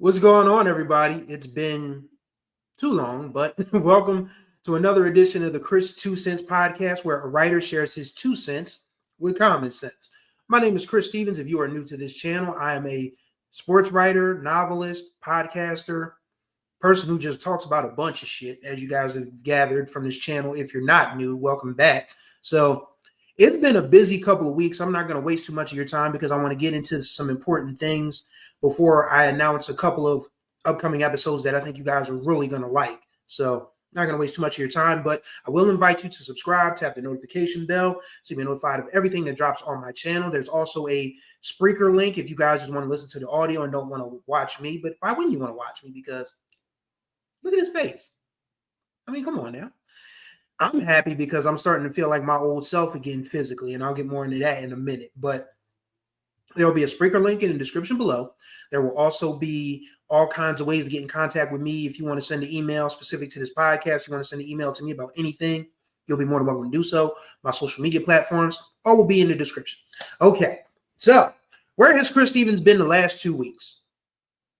What's going on, everybody? It's been too long, but welcome to another edition of the Chris 2 Cents podcast, where a writer shares his 2 cents with common sense. My name is Chris Stevens. If you are new to this channel, I am a sports writer, novelist, podcaster, person who just talks about a bunch of shit, as you guys have gathered from this channel. If you're not new, welcome back. So it's been a busy couple of weeks. I'm not going to waste too much of your time because I want to get into some important things before I announce a couple of upcoming episodes that I think you guys are really going to like. So not going to waste too much of your time, but I will invite you to subscribe, tap the notification bell so you'll be notified of everything that drops on my channel. There's also a Spreaker link if you guys just want to listen to the audio and don't want to watch me. But why wouldn't you want to watch me? Because look at his face. I mean, come on now. I'm happy because I'm starting to feel like my old self again physically, and I'll get more into that in a minute. But there will be a Spreaker link in the description below. There will also be all kinds of ways to get in contact with me. If you want to send an email specific to this podcast, you want to send an email to me about anything, you'll be more than welcome to do so. My social media platforms all will be in the description. Okay, so where has Chris Stevens been the last 2 weeks?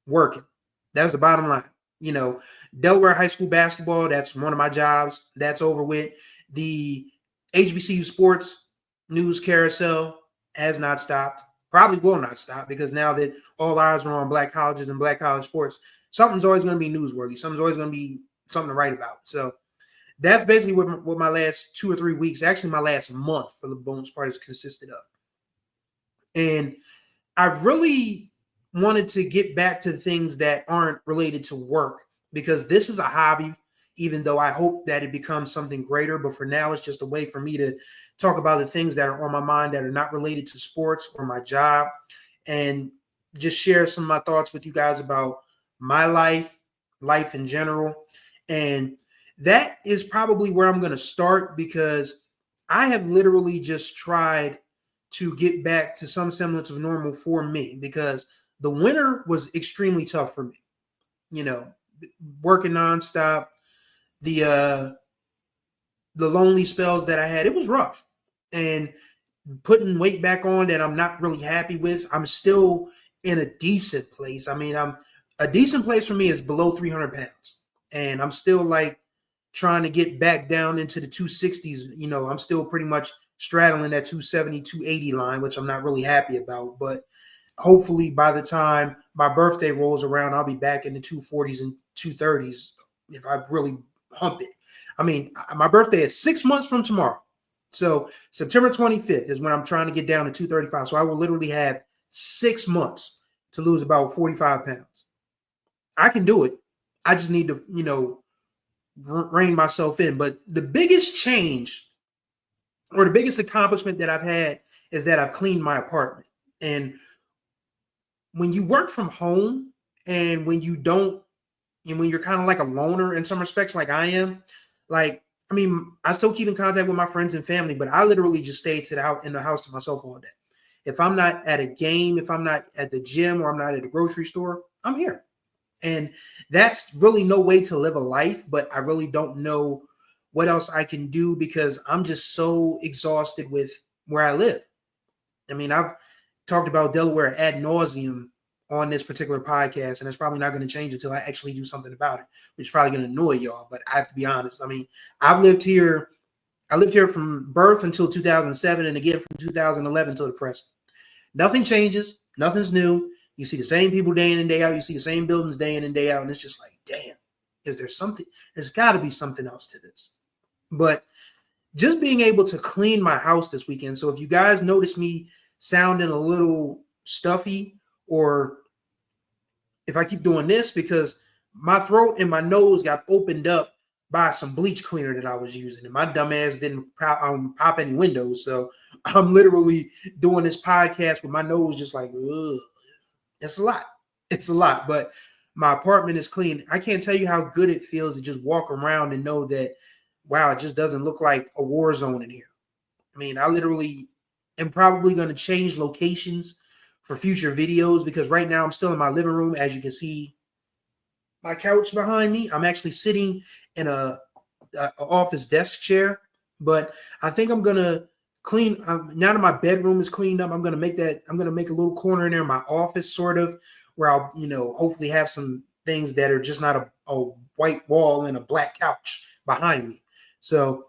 Working. That's the bottom line. You know, Delaware High School basketball, that's one of my jobs. That's over with. The HBCU sports news carousel has not stopped. Probably will not stop because now that all eyes are on black colleges and black college sports, something's always going to be newsworthy. Something's always going to be something to write about. So that's basically what my last 2 or 3 weeks, actually my last month for the most part, has consisted of. And I've really wanted to get back to things that aren't related to work because this is a hobby, even though I hope that it becomes something greater. But for now, it's just a way for me to talk about the things that are on my mind that are not related to sports or my job, and just share some of my thoughts with you guys about my life in general. And that is probably where I'm going to start because I have literally just tried to get back to some semblance of normal for me because the winter was extremely tough for me. You know, working nonstop, the lonely spells that I had, it was rough. And putting weight back on that I'm not really happy with. I'm still in a decent place. I mean, a decent place for me is below 300 pounds. And I'm still like trying to get back down into the 260s. You know, I'm still pretty much straddling that 270, 280 line, which I'm not really happy about. But hopefully by the time my birthday rolls around, I'll be back in the 240s and 230s if I really hump it. I mean, my birthday is 6 months from tomorrow. So September 25th is when I'm trying to get down to 235. So I will literally have 6 months to lose about 45 pounds. I can do it. I just need to, rein myself in. But the biggest change or the biggest accomplishment that I've had is that I've cleaned my apartment. And when you work from home and when you don't, and when you're kind of like a loner in some respects, like I am, like, I mean, I still keep in contact with my friends and family, but I literally just stay in the house to myself all day. If I'm not at a game, if I'm not at the gym, or I'm not at the grocery store, I'm here. And that's really no way to live a life, but I really don't know what else I can do because I'm just so exhausted with where I live. I mean, I've talked about Delaware ad nauseum on this particular podcast, and it's probably not going to change until I actually do something about it, which is probably going to annoy y'all. But I have to be honest. I mean, I lived here from birth until 2007, and again from 2011 till the present. Nothing changes. Nothing's new. You see the same people day in and day out. You see the same buildings day in and day out, and it's just like, damn, is there something? There's got to be something else to this. But just being able to clean my house this weekend. So if you guys notice me sounding a little stuffy, or if I keep doing this, because my throat and my nose got opened up by some bleach cleaner that I was using, and my dumb ass didn't pop any windows. So I'm literally doing this podcast with my nose just like, ugh. It's a lot. It's a lot, but my apartment is clean. I can't tell you how good it feels to just walk around and know that, wow, it just doesn't look like a war zone in here. I mean, I literally am probably going to change locations for future videos because right now I'm still in my living room. As you can see, my couch behind me, I'm actually sitting in a office desk chair, but I think I'm going to clean. Now that my bedroom is cleaned up, I'm going to make a little corner in there in my office, sort of, where I'll, hopefully have some things that are just not a white wall and a black couch behind me. So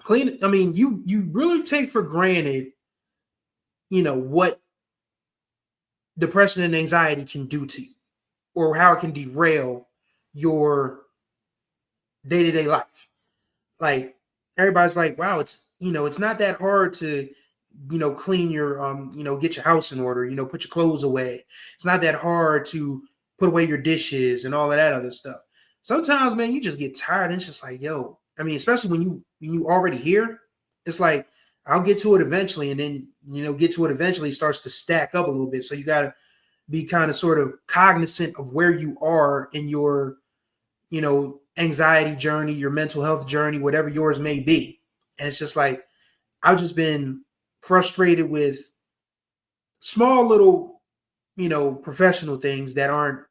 clean. I mean, you really take for granted, what depression and anxiety can do to you, or how it can derail your day-to-day life. Like, everybody's like, wow, it's not that hard to, clean your, get your house in order, put your clothes away. It's not that hard to put away your dishes and all of that other stuff. Sometimes, man, you just get tired and it's just like, yo, I mean, especially when you already here, it's like, I'll get to it eventually. And then, get to it eventually starts to stack up a little bit. So you got to be kind of sort of cognizant of where you are in your, anxiety journey, your mental health journey, whatever yours may be. And it's just like, I've just been frustrated with small little, professional things that aren't,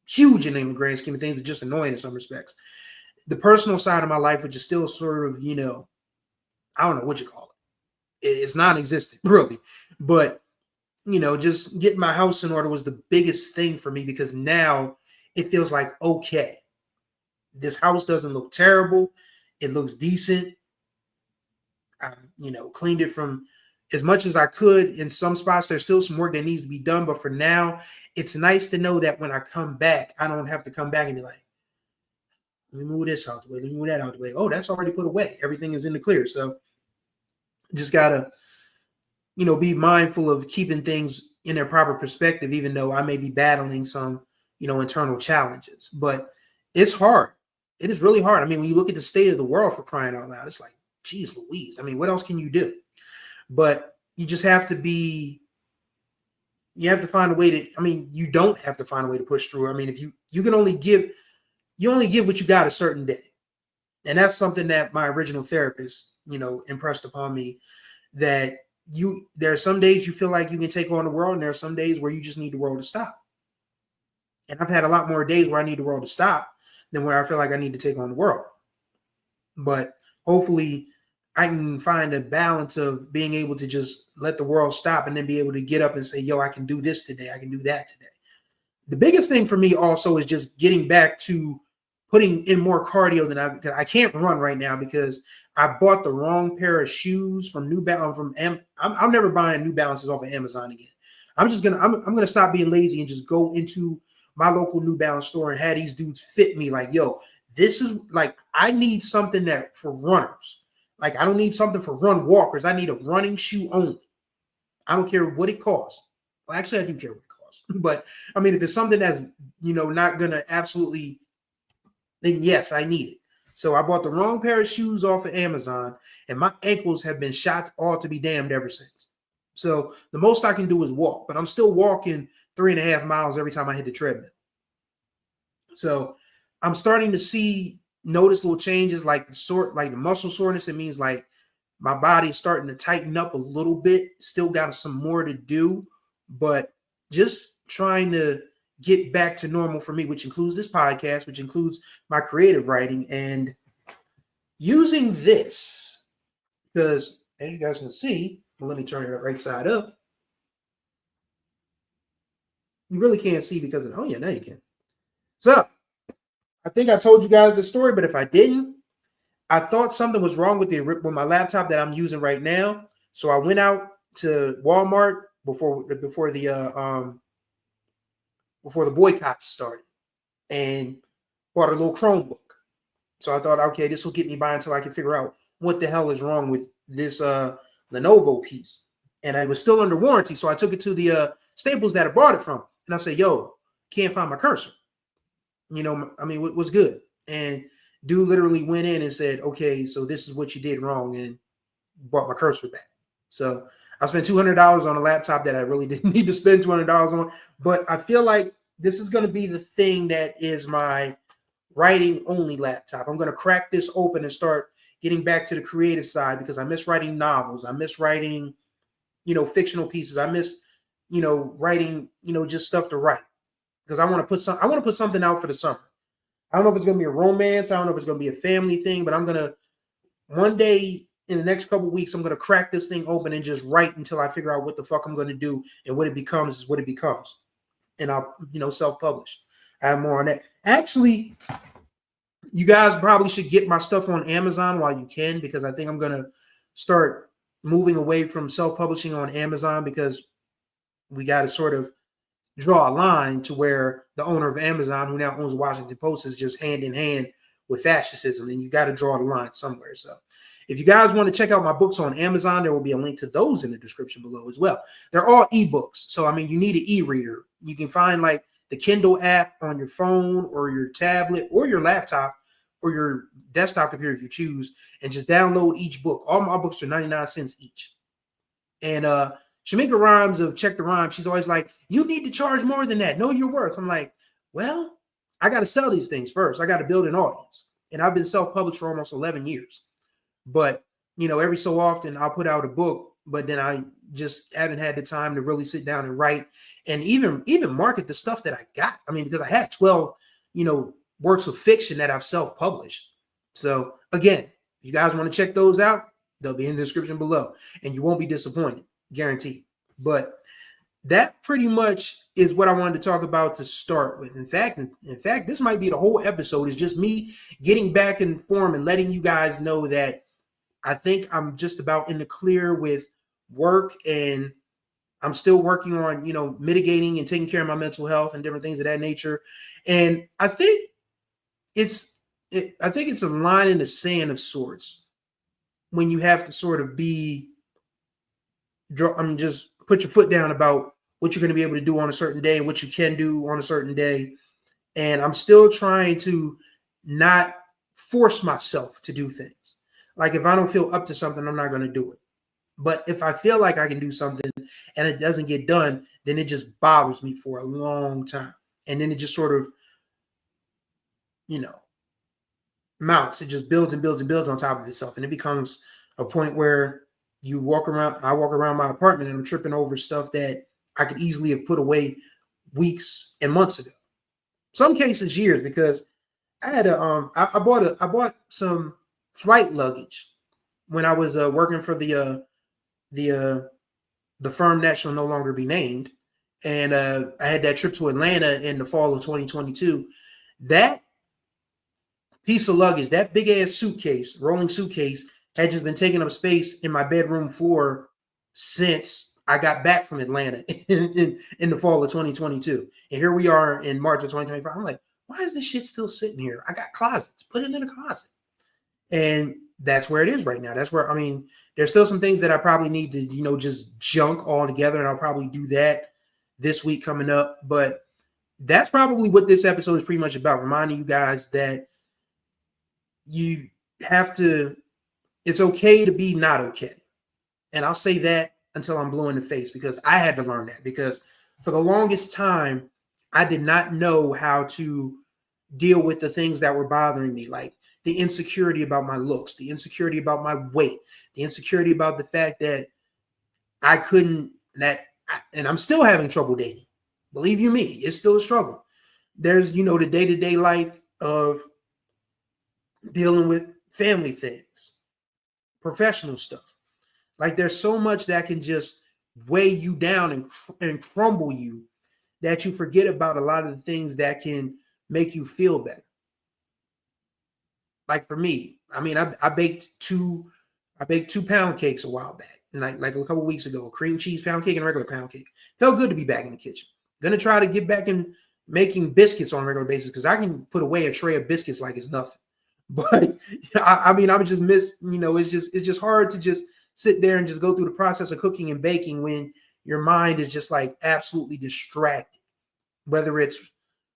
huge in the grand scheme of things, but just annoying in some respects. The personal side of my life, which is still sort of, I don't know what you call it. It's non-existent, really. But, just getting my house in order was the biggest thing for me, because now it feels like, okay, this house doesn't look terrible. It looks decent. I, cleaned it from as much as I could. In some spots, there's still some work that needs to be done. But for now, it's nice to know that when I come back, I don't have to come back and be like, let me move this out the way. Let me move that out the way. Oh, that's already put away. Everything is in the clear. So just got to, be mindful of keeping things in their proper perspective, even though I may be battling some, internal challenges. But it's hard. It is really hard. I mean, when you look at the state of the world, for crying out loud, it's like, geez Louise. I mean, what else can you do? But you just have to find a way to, I mean, you don't have to find a way to push through. I mean, if you can only give what you got a certain day. And that's something that my original therapist, impressed upon me, that there are some days you feel like you can take on the world, and there are some days where you just need the world to stop. And I've had a lot more days where I need the world to stop than where I feel like I need to take on the world. But hopefully I can find a balance of being able to just let the world stop and then be able to get up and say, yo, I can do this today. I can do that today. The biggest thing for me also is just getting back to putting in more cardio than because I can't run right now because I bought the wrong pair of shoes from New Balance. I'm never buying New Balances off of Amazon again. I'm gonna stop being lazy and just go into my local New Balance store and have these dudes fit me. Like, yo, this is like, I need something that for runners. Like, I don't need something for run walkers. I need a running shoe only. I don't care what it costs. Well, actually, I do care what it costs. But I mean, if it's something that's, not gonna absolutely, then yes, I need it. So I bought the wrong pair of shoes off of Amazon, and my ankles have been shot all to be damned ever since. So the most I can do is walk, but I'm still walking 3.5 miles every time I hit the treadmill. So I'm starting to notice little changes, like the muscle soreness. It means like my body is starting to tighten up a little bit. Still got some more to do, but just trying to get back to normal for me, which includes this podcast, which includes my creative writing, and using this, because as you guys can see, well, let me turn it right side up. You really can't see because of, oh yeah, now you can. So I think I told you guys the story, but if I didn't, I thought something was wrong with my laptop that I'm using right now. So I went out to Walmart before the boycott started and bought a little Chromebook. So I thought, okay, this will get me by until I can figure out what the hell is wrong with this Lenovo piece. And I was still under warranty, so I took it to the Staples that I bought it from, and I said, yo, can't find my cursor. I mean, what's good? And dude literally went in and said, okay, so this is what you did wrong, and brought my cursor back. So I spent $200 on a laptop that I really didn't need to spend $200 on, but I feel like this is going to be the thing that is my writing only laptop. I'm going to crack this open and start getting back to the creative side, because I miss writing novels. I miss writing, fictional pieces. I miss, writing, just stuff to write, because I want to put something out for the summer. I don't know if it's going to be a romance. I don't know if it's going to be a family thing, but I'm going to, one day in the next couple of weeks, I'm going to crack this thing open and just write until I figure out what the fuck I'm going to do, and what it becomes is what it becomes. and I'll, self-publish. I have more on that. Actually, you guys probably should get my stuff on Amazon while you can, because I think I'm going to start moving away from self-publishing on Amazon, because we got to sort of draw a line to where the owner of Amazon, who now owns the Washington Post, is just hand in hand with fascism, and you got to draw the line somewhere. So if you guys want to check out my books on Amazon, there will be a link to those in the description below as well. They're all ebooks. So, I mean, you need an e-reader. You can find like the Kindle app on your phone or your tablet or your laptop or your desktop computer if you choose, and just download each book. All my books are 99 cents each. And Shamika Rhymes of Check the Rhyme, she's always like, you need to charge more than that. Know your worth. I'm like, well, I got to sell these things first. I got to build an audience. And I've been self-published for almost 11 years. But, every so often I'll put out a book, but then I just haven't had the time to really sit down and write and even market the stuff that I got. I mean, because I had 12, works of fiction that I've self-published. So again, if you guys want to check those out, they'll be in the description below, and you won't be disappointed, guaranteed. But that pretty much is what I wanted to talk about to start with. In fact, this might be the whole episode, is just me getting back in form and letting you guys know that I think I'm just about in the clear with work, and I'm still working on, mitigating and taking care of my mental health and different things of that nature. And I think it's a line in the sand of sorts when you have to sort of just put your foot down about what you're going to be able to do on a certain day and what you can do on a certain day. And I'm still trying to not force myself to do things. Like if I don't feel up to something, I'm not going to do it. But if I feel like I can do something and it doesn't get done, then it just bothers me for a long time. And then it just sort of, mounts. It just builds and builds and builds on top of itself. And it becomes a point where I walk around my apartment and I'm tripping over stuff that I could easily have put away weeks and months ago. Some cases years, because I had I bought some flight luggage when I was working for the firm that shall no longer be named. And I had that trip to Atlanta in the fall of 2022. That piece of luggage, that big ass rolling suitcase, had just been taking up space in my bedroom floor since I got back from Atlanta in the fall of 2022. And here we are in March of 2025. I'm like, why is this shit still sitting here? I got closets. Put it in a closet. And that's where it is right now. That's where, there's still some things that I probably need to, just junk all together. And I'll probably do that this week coming up. But that's probably what this episode is pretty much about. Reminding you guys that you have to, it's okay to be not okay. And I'll say that until I'm blue in the face, because I had to learn that, because for the longest time, I did not know how to deal with the things that were bothering me, like the insecurity about my looks, the insecurity about my weight, the insecurity about the fact that I couldn't, and I'm still having trouble dating. Believe you me, it's still a struggle. There's, the day-to-day life of dealing with family things, professional stuff. Like there's so much that can just weigh you down and crumble you, that you forget about a lot of the things that can make you feel better. Like for me, I baked two pound cakes a while back, like a couple weeks ago, a cream cheese pound cake and a regular pound cake. Felt good to be back in the kitchen. Gonna try to get back in making biscuits on a regular basis, because I can put away a tray of biscuits like it's nothing. But I would just miss, it's just hard to just sit there and just go through the process of cooking and baking when your mind is just like absolutely distracted, whether it's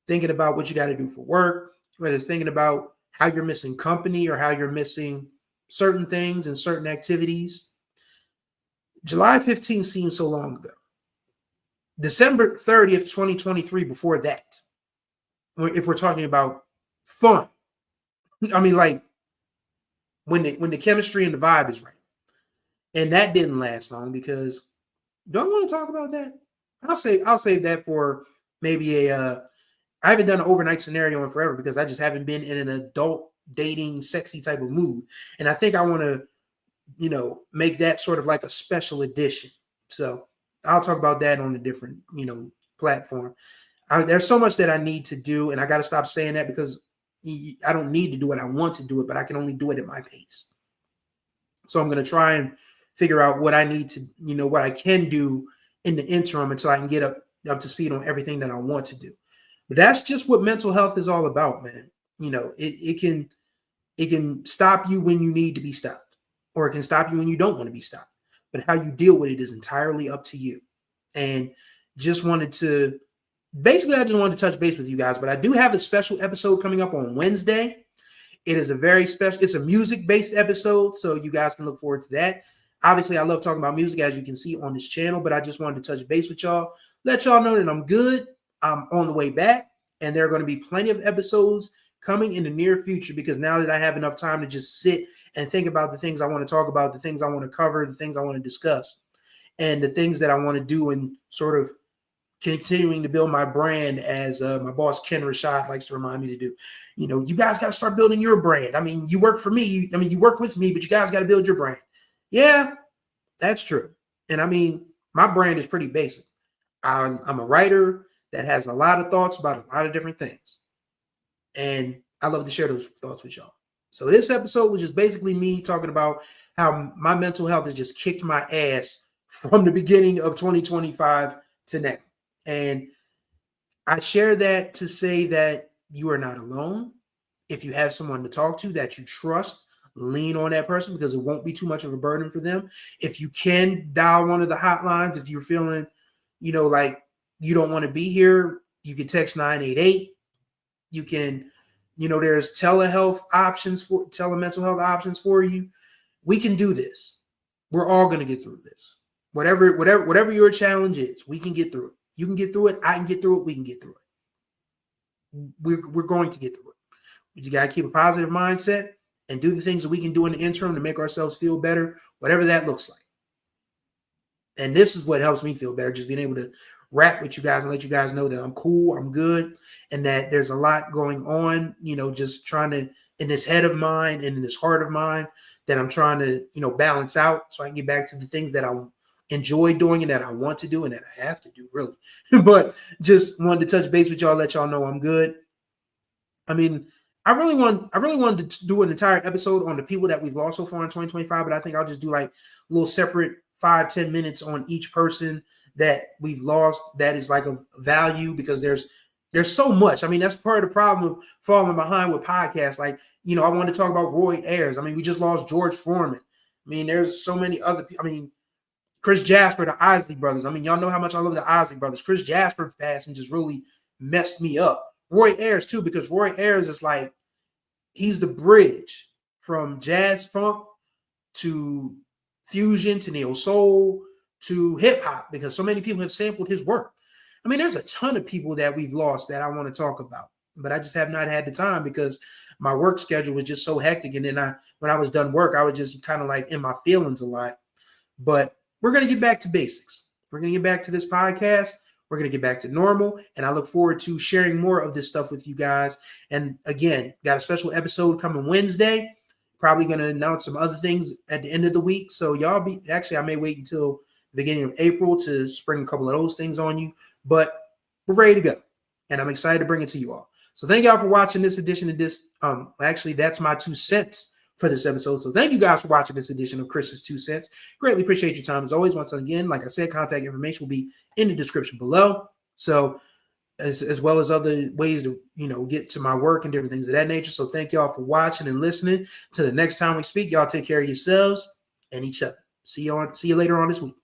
thinking about what you got to do for work, whether it's thinking about how you're missing company or how you're missing certain things and certain activities. July 15th seems so long ago. December 30th, 2023, before that, if we're talking about fun, like when the chemistry and the vibe is right. And that didn't last long, because do I want to talk about that? I'll save that for maybe I haven't done an overnight scenario in forever, because I just haven't been in an adult dating sexy type of mood. And I think I want to, make that sort of like a special edition. So I'll talk about that on a different, platform. There's so much that I need to do, and I got to stop saying that because I don't need to do it. I want to do it, but I can only do it at my pace. So I'm going to try and figure out what I need to, what I can do in the interim until I can get up to speed on everything that I want to do. But that's just what mental health is all about, man. It can stop you when you need to be stopped, or it can stop you when you don't want to be stopped. But how you deal with it is entirely up to you. And I just wanted to touch base with you guys. But I do have a special episode coming up on Wednesday. It is a very special, it's a music-based episode, so you guys can look forward to that. Obviously, I love talking about music, as you can see on this channel, but I just wanted to touch base with y'all, let y'all know that I'm good. I'm on the way back, and there are going to be plenty of episodes coming in the near future, because now that I have enough time to just sit and think about the things I want to talk about, the things I want to cover, the things I want to discuss, and the things that I want to do, and sort of continuing to build my brand, as my boss Ken Rashad likes to remind me to do. You guys got to start building your brand. I mean, you work for me. I mean, you work with me, but you guys got to build your brand. Yeah, that's true. And I mean, my brand is pretty basic. I'm a writer that has a lot of thoughts about a lot of different things. And I love to share those thoughts with y'all. So this episode was just basically me talking about how my mental health has just kicked my ass from the beginning of 2025 to now. And I share that to say that you are not alone. If you have someone to talk to that you trust, lean on that person, because it won't be too much of a burden for them. If you can dial one of the hotlines, if you're feeling, like you don't want to be here, you can text 988. You can, there's telemental health options for you. We can do this. We're all going to get through this. Whatever your challenge is, we can get through it. You can get through it. I can get through it. We can get through it. We're going to get through it. You got to keep a positive mindset and do the things that we can do in the interim to make ourselves feel better, whatever that looks like. And this is what helps me feel better, just being able to rap with you guys and let you guys know that I'm cool, I'm good, and that there's a lot going on, just trying to, in this head of mine and in this heart of mine, that I'm trying to, balance out so I can get back to the things that I enjoy doing and that I want to do and that I have to do, really. But just wanted to touch base with y'all, let y'all know I'm good. I mean, I really wanted to do an entire episode on the people that we've lost so far in 2025, but I think I'll just do like a little separate 5-10 minutes on each person that we've lost that is like a value, because there's so much. I mean, that's part of the problem of falling behind with podcasts. Like, I want to talk about Roy Ayers. I mean, we just lost George Foreman. I mean, there's so many other people. I mean, Chris Jasper, the Isley brothers. I mean, y'all know how much I love the Isley brothers. Chris Jasper passing just really messed me up. Roy Ayers too, because Roy Ayers is like, he's the bridge from jazz funk to fusion to neo soul to hip hop, because so many people have sampled his work. I mean, there's a ton of people that we've lost that I want to talk about, but I just have not had the time because my work schedule was just so hectic. And then when I was done work, I was just kind of like in my feelings a lot. But we're going to get back to basics. We're going to get back to this podcast. We're going to get back to normal. And I look forward to sharing more of this stuff with you guys. And again, got a special episode coming Wednesday. Probably going to announce some other things at the end of the week. So I may wait until the beginning of April to spring a couple of those things on you. But we're ready to go. And I'm excited to bring it to you all. So thank y'all for watching this edition of this. Actually, that's my 2 cents for this episode. So thank you guys for watching this edition of Chris's 2 cents. Greatly appreciate your time. As always, once again, like I said, contact information will be in the description below. So as well as other ways to, get to my work and different things of that nature. So thank y'all for watching and listening. Till the next time we speak, y'all take care of yourselves and each other. See you later on this week.